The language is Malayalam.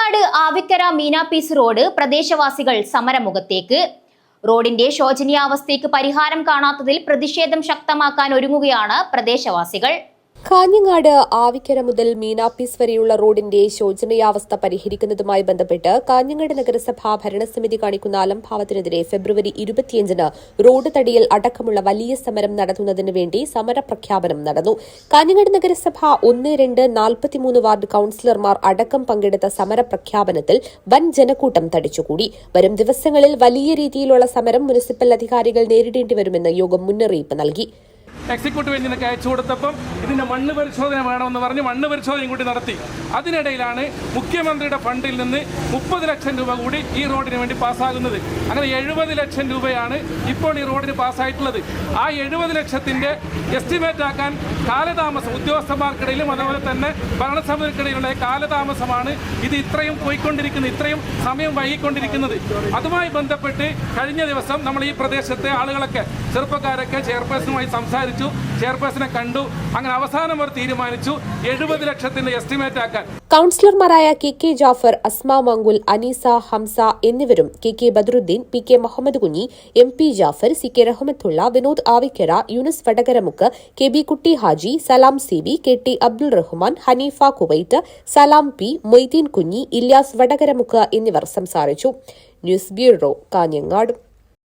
കാഞ്ഞങ്ങാട് ആവിക്കര മീനാപ്പീസ് റോഡ് പ്രദേശവാസികൾ സമരമുഖത്തേക്ക്. റോഡിന്റെ ശോചനീയാവസ്ഥയ്ക്ക് പരിഹാരം കാണാത്തതിൽ പ്രതിഷേധം ശക്തമാക്കാൻ ഒരുങ്ങുകയാണ് പ്രദേശവാസികൾ. കാഞ്ഞങ്ങാട് ആവിക്കര മുതൽ മീനാപ്പീസ് വരെയുള്ള റോഡിന്റെ ശോചനീയാവസ്ഥ പരിഹരിക്കുന്നതുമായി ബന്ധപ്പെട്ട് കാഞ്ഞങ്ങാട് നഗരസഭ ഭരണസമിതി കാണിക്കുന്ന അലംഭാവത്തിനെതിരെ ഫെബ്രുവരി 25-ന് റോഡ് തടിയൽ അടക്കമുള്ള വലിയ സമരം നടത്തുന്നതിന് വേണ്ടി സമരപ്രഖ്യാപനം നടന്നു. കാഞ്ഞങ്ങാട് നഗരസഭ 1, 2, 43 വാർഡ് കൌൺസിലർമാർ അടക്കം പങ്കെടുത്ത സമരപ്രഖ്യാപനത്തിൽ വൻ ജനക്കൂട്ടം തടിച്ചുകൂടി. വരും ദിവസങ്ങളിൽ വലിയ രീതിയിലുള്ള സമരം മുനിസിപ്പൽ അധികാരികൾ നേരിടേണ്ടി വരുമെന്ന് യോഗം മുന്നറിയിപ്പ് നൽകി. എക്സിക്യൂട്ടീവ് എഞ്ചിനൊക്കെ അയച്ചു കൊടുത്തപ്പം ഇതിന്റെ മണ്ണ് പരിശോധന വേണമെന്ന് പറഞ്ഞ് മണ്ണ് പരിശോധനയും കൂടി നടത്തി. അതിനിടയിലാണ് മുഖ്യമന്ത്രിയുടെ ഫണ്ടിൽ നിന്ന് 30 ലക്ഷം രൂപ കൂടി ഈ റോഡിന് വേണ്ടി പാസ്സാകുന്നത്. അങ്ങനെ 70 ലക്ഷം രൂപയാണ് ഇപ്പോൾ ഈ റോഡിന് പാസ്സായിട്ടുള്ളത്. ആ 70 ലക്ഷത്തിന്റെ എസ്റ്റിമേറ്റ് ആക്കാൻ കാലതാമസം ഉദ്യോഗസ്ഥന്മാർക്കിടയിലും അതുപോലെ തന്നെ ഭരണസമിതിക്കിടയിലുള്ള കാലതാമസമാണ് ഇത് ഇത്രയും പോയിക്കൊണ്ടിരിക്കുന്നത്, ഇത്രയും സമയം വൈകിക്കൊണ്ടിരിക്കുന്നത്. അതുമായി ബന്ധപ്പെട്ട് കഴിഞ്ഞ ദിവസം നമ്മൾ ഈ പ്രദേശത്തെ ആളുകളൊക്കെ ചെറുപ്പക്കാരൊക്കെ ചെയർപേഴ്സണുമായി സംസാരിച്ചു, ചെയർപേഴ്സണെ കണ്ടു. അങ്ങനെ അവസാനം അവർ തീരുമാനിച്ചു 70 ലക്ഷത്തിന്റെ എസ്റ്റിമേറ്റ് ആക്കാൻ. കൌൺസിലർമാരായ കെ ജാഫർ, അസ്മ മംഗുൽ, അനീസ, ഹംസ എന്നിവരും K Badaruddin, P Muhammad Kunhi, MP Jafar, CK Rahmatullah, Vinod Avikkara, Yunus Vadakaramukku, KB Kutty Haji, Salam CB, KT Abdul Rahman, Haneefa Kuwait, Salam P, Moideen Kunhi, Ilyas Vadakaramukku എന്നിവർ സംസാരിച്ചു. News bureau, Kanhangad.